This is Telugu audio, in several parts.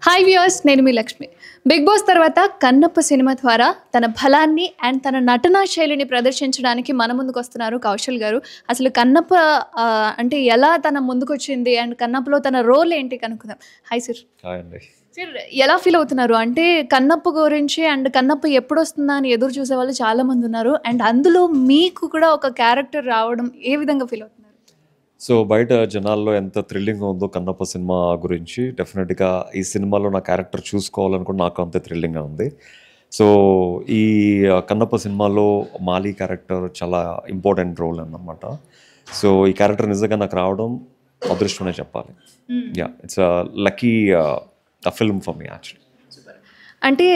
హాయ్ వ్యూయర్స్, నేను మీ లక్ష్మి. బిగ్ బాస్ తర్వాత కన్నప్ప సినిమా ద్వారా తన బలాన్ని అండ్ తన నటనా శైలిని ప్రదర్శించడానికి మన ముందుకు వస్తున్నారు కౌశల్ గారు. అసలు కన్నప్ప అంటే ఎలా తన ముందుకొచ్చింది అండ్ కన్నప్పలో తన రోల్ ఏంటి కనుక్కుందాం. Hi sir. హాయ్ అండి. సార్, ఎలా ఫీల్ అవుతున్నారు? అంటే కన్నప్ప గురించి అండ్ కన్నప్ప ఎప్పుడొస్తుందా అని ఎదురు చూసేవాళ్ళు చాలామంది ఉన్నారు. అండ్ అందులో మీకు కూడా ఒక క్యారెక్టర్ రావడం ఏ విధంగా ఫీల్ అవుతున్నారు? సో బయట జనాల్లో ఎంత థ్రిల్లింగ్గా ఉందో కన్నప్ప సినిమా గురించి డెఫినెట్గా ఈ సినిమాలో నా క్యారెక్టర్ చూసుకోవాలని కూడా నాకు అంతే థ్రిల్లింగ్గా ఉంది. సో ఈ కన్నప్ప సినిమాలో మాలి క్యారెక్టర్ చాలా ఇంపార్టెంట్ రోల్ అన్నమాట. సో ఈ క్యారెక్టర్ నిజంగా నాకు రావడం అదృష్టమనే చెప్పాలి. Yeah, it's lucky film for me actually. అంటే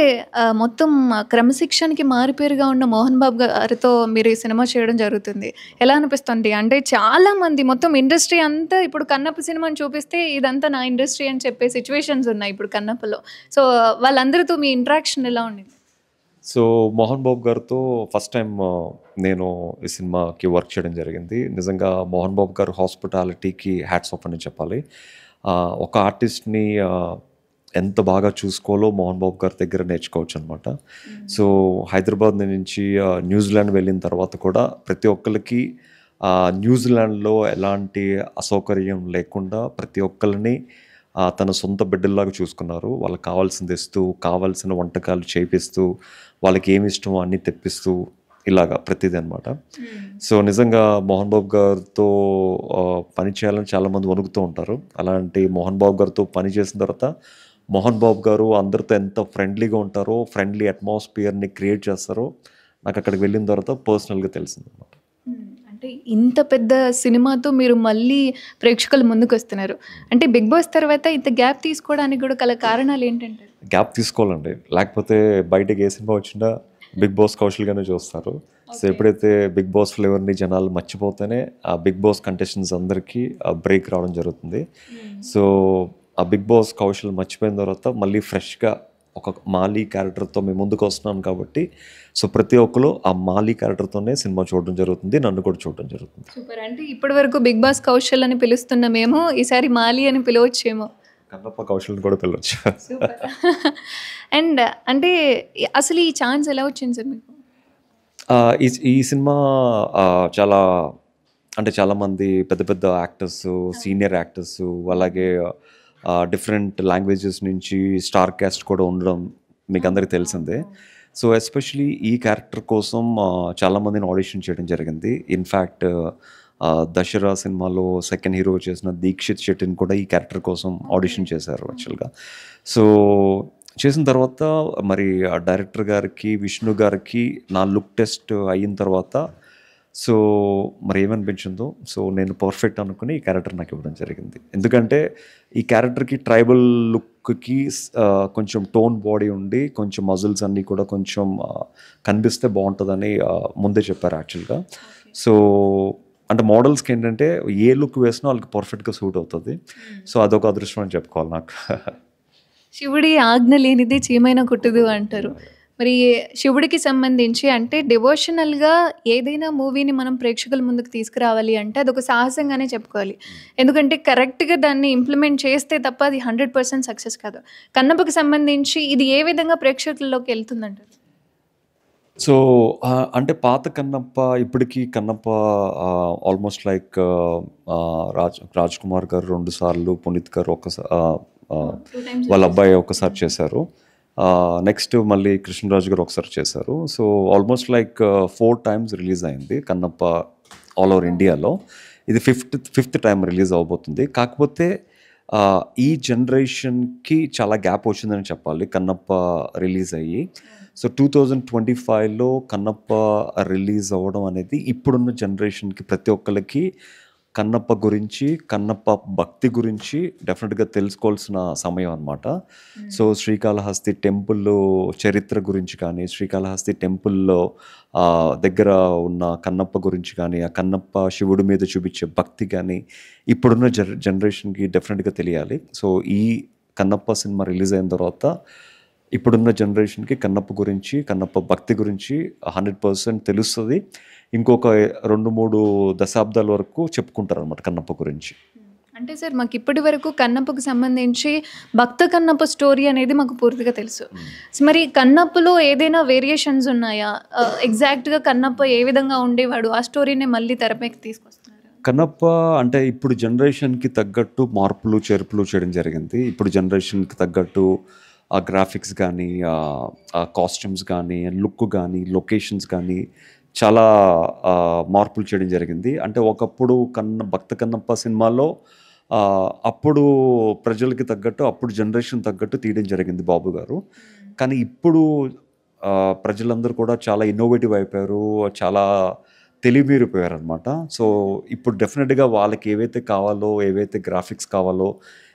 మొత్తం క్రమశిక్షణకి మారుపేరుగా ఉన్న మోహన్ బాబు గారితో మీరు ఈ సినిమా చేయడం జరుగుతుంది. ఎలా అనిపిస్తుంది? అంటే చాలామంది మొత్తం ఇండస్ట్రీ అంతా ఇప్పుడు కన్నప్ప సినిమాని చూపిస్తే ఇదంతా నా ఇండస్ట్రీ అని చెప్పే సిచ్యువేషన్స్ ఉన్నాయి ఇప్పుడు కన్నప్పలో. సో వాళ్ళందరితో మీ ఇంటరాక్షన్ ఎలా ఉండింది? సో మోహన్ బాబు గారితో ఫస్ట్ టైం నేను ఈ సినిమాకి వర్క్ చేయడం జరిగింది. నిజంగా మోహన్ బాబు గారు హాస్పిటాలిటీకి హ్యాట్స్ ఆఫ్ అని చెప్పాలి. ఒక ఆర్టిస్ట్ని ఎంత బాగా చూసుకోవాలో మోహన్ బాబు గారి దగ్గర నేర్చుకోవచ్చు అనమాట. సో హైదరాబాద్ నుంచి న్యూజిలాండ్ వెళ్ళిన తర్వాత కూడా ప్రతి ఒక్కరికి న్యూజిలాండ్లో ఎలాంటి అసౌకర్యం లేకుండా ప్రతి ఒక్కరిని తన సొంత బిడ్డల్లాగా చూసుకున్నారు. వాళ్ళకి కావాల్సింది ఇస్తూ, కావాల్సిన వంటకాలు చేపిస్తూ, వాళ్ళకి ఏమి ఇష్టమో అన్నీ తెప్పిస్తూ ఇలాగా ప్రతిదీ అనమాట. సో నిజంగా మోహన్ బాబు గారితో పని చేయాలని చాలామంది వణుకుతూ ఉంటారు. అలాంటి మోహన్ బాబు గారితో పని చేసిన తర్వాత మోహన్ బాబు గారు అందరితో ఎంత ఫ్రెండ్లీగా ఉంటారో, ఫ్రెండ్లీ అట్మాస్ఫియర్ని క్రియేట్ చేస్తారో నాకు అక్కడికి వెళ్ళిన తర్వాత పర్సనల్గా తెలిసిందనమాట. అంటే ఇంత పెద్ద సినిమాతో మీరు మళ్ళీ ప్రేక్షకుల ముందుకు వస్తున్నారు. అంటే బిగ్ బాస్ తర్వాత ఇంత గ్యాప్ తీసుకోవడానికి కూడా గల కారణాలు ఏంటంటే? గ్యాప్ తీసుకోవాలండి, లేకపోతే బయటకి ఏ సినిమా వచ్చినా బిగ్ బాస్ కౌశల్గానే చూస్తారు. సో ఎప్పుడైతే బిగ్ బాస్ ఫ్లేవర్ని జనాలు మర్చిపోతేనే ఆ బిగ్ బాస్ కంటెస్టెంట్స్ అందరికీ బ్రేక్ రావడం జరుగుతుంది. సో ఆ బిగ్ బాస్ కౌశల్ మర్చిపోయిన తర్వాత మళ్ళీ ఫ్రెష్గా ఒక మాలి క్యారెక్టర్తో మేము ముందుకు వస్తున్నాం కాబట్టి సో ప్రతి ఒక్కరు ఆ మాలి క్యారెక్టర్తోనే సినిమా చూడడం జరుగుతుంది, నన్ను కూడా చూడడం జరుగుతుంది. సూపర్. అంటే ఇప్పటి వరకు బిగ్ బాస్ కౌశల్ అని పిలుస్తున్నామేమో, ఈసారి మాలి అని పిలవచ్చేమో. కన్నప్ప కౌశల్ని కూడా పిలవచ్చు. అండ్ అంటే అసలు ఈ ఛాన్స్ ఎలా వచ్చింది సార్ మీకు? ఈ సినిమా చాలా అంటే చాలామంది పెద్ద పెద్ద యాక్టర్స్, సీనియర్ యాక్టర్స్, అలాగే డిఫరెంట్ లాంగ్వేజెస్ నుంచి స్టార్ క్యాస్ట్ కూడా ఉండడం మీకు అందరికీ తెలిసిందే. సో ఎస్పెషలీ ఈ క్యారెక్టర్ కోసం చాలామందిని ఆడిషన్ చేయడం జరిగింది. ఇన్ఫ్యాక్ట్ దసరా సినిమాలో సెకండ్ హీరో చేసిన దీక్షిత్ శెట్టిని కూడా ఈ క్యారెక్టర్ కోసం ఆడిషన్ చేశారు యాక్చువల్గా. సో చేసిన తర్వాత మరి డైరెక్టర్ గారికి, విష్ణు గారికి నా లుక్ టెస్ట్ అయిన తర్వాత సో మరి ఏమనిపించిందో సో నేను పర్ఫెక్ట్ అనుకుని ఈ క్యారెక్టర్ నాకు ఇవ్వడం జరిగింది. ఎందుకంటే ఈ క్యారెక్టర్కి ట్రైబల్ లుక్కి కొంచెం టోన్ బాడీ ఉండి కొంచెం మజిల్స్ అన్నీ కూడా కొంచెం కనిపిస్తే బాగుంటుందని ముందే చెప్పారు యాక్చువల్గా. సో అంటే మోడల్స్కి ఏంటంటే ఏ లుక్ వేసినా వాళ్ళకి పర్ఫెక్ట్గా సూట్ అవుతుంది. సో అదొక అదృష్టం అని చెప్పుకోవాలి నాకు. శివుడి ఆజ్ఞ లేనిది చీమైన కుట్టదు అంటారు. మరి శివుడికి సంబంధించి అంటే డివోషనల్గా ఏదైనా మూవీని మనం ప్రేక్షకుల ముందుకు తీసుకురావాలి అంటే అదొక సాహసంగానే చెప్పుకోవాలి. ఎందుకంటే కరెక్ట్గా దాన్ని ఇంప్లిమెంట్ చేస్తే తప్ప అది 100% సక్సెస్ కాదు. కన్నప్పకి సంబంధించి ఇది ఏ విధంగా ప్రేక్షకుల్లోకి వెళ్తుందంటారు? సో అంటే పాత కన్నప్ప ఇప్పటికీ కన్నప్ప ఆల్మోస్ట్ లైక్ రాజ్ కుమార్ గారు 2 సార్లు, పునీత్ గారు వాళ్ళ అబ్బాయి ఒకసారి చేశారు. నెక్స్ట్ మళ్ళీ కృష్ణరాజు గారు ఒకసారి చేశారు. So almost like 4 times release అయింది కన్నప్ప ఆల్ ఓవర్ ఇండియాలో. ఇది ఫిఫ్త్ టైం రిలీజ్ అవబోతుంది. కాకపోతే ఈ జనరేషన్కి చాలా గ్యాప్ వచ్చిందని చెప్పాలి కన్నప్ప రిలీజ్ అయ్యి. సో 2025లో కన్నప్ప రిలీజ్ అవ్వడం అనేది ఇప్పుడున్న జనరేషన్కి ప్రతి ఒక్కరికి కన్నప్ప గురించి, కన్నప్ప భక్తి గురించి డెఫినెట్గా తెలుసుకోవాల్సిన సమయం అనమాట. సో శ్రీకాళహస్తి టెంపుల్ చరిత్ర గురించి కానీ, శ్రీకాళహస్తి టెంపుల్లో దగ్గర ఉన్న కన్నప్ప గురించి కానీ, ఆ కన్నప్ప శివుడి మీద చూపించే భక్తి కానీ ఇప్పుడున్న జనరేషన్కి డెఫినెట్గా తెలియాలి. సో ఈ కన్నప్ప సినిమా రిలీజ్ అయిన తర్వాత ఇప్పుడున్న జనరేషన్కి కన్నప్ప గురించి, కన్నప్ప భక్తి గురించి 100% తెలుస్తుంది. ఇంకొక 2-3 దశాబ్దాల వరకు చెప్పుకుంటారు అనమాట కన్నప్ప గురించి. అంటే సార్ మాకు ఇప్పటి వరకు కన్నప్పకు సంబంధించి భక్త కన్నప్ప స్టోరీ అనేది మాకు పూర్తిగా తెలుసు. మరి కన్నప్పలో ఏదైనా వేరియేషన్స్ ఉన్నాయా? ఎగ్జాక్ట్‌గా కన్నప్ప ఏ విధంగా ఉండేవాడు? ఆ స్టోరీనే మళ్ళీ తెరపైకి తీసుకొస్తున్నారా? కన్నప్ప అంటే ఇప్పుడు జనరేషన్‌కి తగ్గట్టు మార్పులు, చేర్పులు చేయడం జరిగింది. ఇప్పుడు జనరేషన్‌కి తగ్గట్టు ఆ గ్రాఫిక్స్ గానీ, ఆ కాస్ట్యూమ్స్ గానీ, లుక్ గానీ, లొకేషన్స్ గానీ చాలా మార్పులు చేయడం జరిగింది. అంటే ఒకప్పుడు భక్త కన్నప్ప సినిమాలో అప్పుడు ప్రజలకి తగ్గట్టు, అప్పుడు జనరేషన్ తగ్గట్టు తీయడం జరిగింది బాబు గారు. కానీ ఇప్పుడు ప్రజలందరూ కూడా చాలా ఇన్నోవేటివ్ అయిపోయారు. చాలా తెలివిమీరిపోయారనమాట. సో, ఇప్పుడు డెఫినిట్‌గా వాళ్ళకి ఏవైతే కావాలో, ఏవైతే గ్రాఫిక్స్ కావాలో,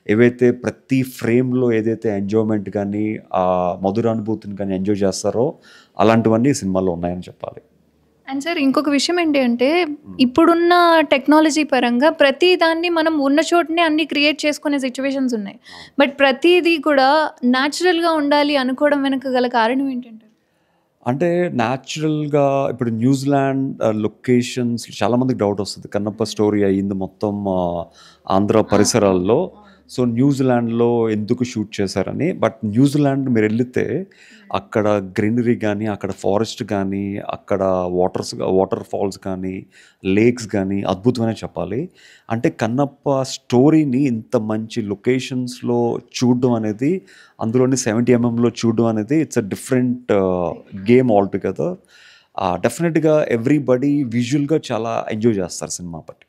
ఏవైతే ప్రతి ఫ్రేమ్‌లో ఏదైతే ఎంజాయ్‌మెంట్ గానీ, ఆ మధురానుభూతిని గానీ ఎంజాయ్ చేస్తారో, అలాంటివన్నీ ఈ సినిమాలో ఉన్నాయని చెప్పాలి. అండ్ సార్ ఇంకొక విషయం ఏంటి అంటే, ఇప్పుడున్న టెక్నాలజీ పరంగా ప్రతి దాన్ని మనం ఉన్న చోటనే అన్నీ క్రియేట్ చేసుకునే సిట్యుయేషన్స్ ఉన్నాయి. బట్ ప్రతీది కూడా న్యాచురల్‌గా ఉండాలి అనుకోవడం వెనక గల కారణం ఏంటంటారు? అంటే న్యాచురల్‌గా ఇప్పుడు న్యూజిలాండ్ లొకేషన్స్ చాలా మందికి డౌట్ వస్తది. కన్నప్ప స్టోరీ అయింది మొత్తం ఆంధ్ర పరిసరాల్లో. సో, న్యూజిలాండ్‌లో ఎందుకు షూట్ చేశారని. బట్ న్యూజిలాండ్ మీరెళ్ళితే అక్కడ గ్రీనరీ గానీ, అక్కడ ఫారెస్ట్ గానీ, అక్కడ వాటర్ ఫాల్స్ కానీ, లేక్స్ గానీ అద్భుతమనే చెప్పాలి. అంటే కన్నప్ప స్టోరీని ఇంత మంచి లొకేషన్స్‌లో చూడడం అనేది, అందులోని 70 ఎంఎంలో చూడడం అనేది it's a different game altogether. డెఫినిట్‌గా ఎవ్రీబడీ విజువల్‌గా చాలా ఎంజాయ్ చేస్తారు సినిమా బట్టి.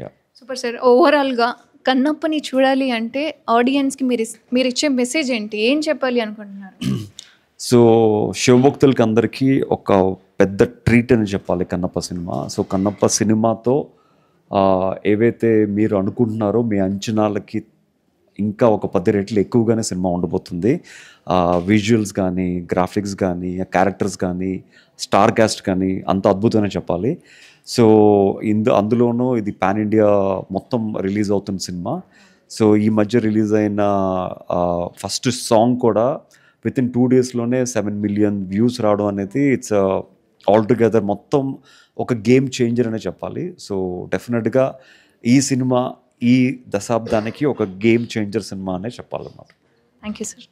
యాహ్! Super sir. ఓవరాల్‌గా కన్నప్పని చూడాలి అంటే ఆడియన్స్‌కి మీరిచ్చే మెసేజ్ ఏంటి? ఏం చెప్పాలి అనుకుంటున్నారు? సో, శివభక్తులకి అందరికీ ఒక పెద్ద ట్రీట్ అని చెప్పాలి కన్నప్ప సినిమా. సో, కన్నప్ప సినిమాతో ఏవైతే మీరు అనుకుంటున్నారో మీ అంచనాలకి ఇంకా ఒక 10 రెట్లు ఎక్కువగానే సినిమా ఉండబోతుంది. విజువల్స్ గానీ, గ్రాఫిక్స్ గానీ, క్యారెక్టర్స్ గానీ, స్టార్ కాస్ట్ కానీ అంత అద్భుతమనే చెప్పాలి. సో, అందులోనూ ఇది పాన్ ఇండియా మొత్తం రిలీజ్ అవుతున్న సినిమా. సో, ఈ మధ్య రిలీజ్ అయిన ఫస్ట్ సాంగ్ కూడా వితిన్ 2 డేస్‌లోనే 7 మిలియన్ వ్యూస్ రావడం అనేది ఇట్స్ ఆల్‌టుగెదర్ మొత్తం ఒక గేమ్ చేంజర్ అనే చెప్పాలి. సో, డెఫినిట్‌గా ఈ సినిమా ఈ దశాబ్దానికి ఒక గేమ్ చేంజర్ సినిమా అనే చెప్పాలన్నమాట. Thank you sir.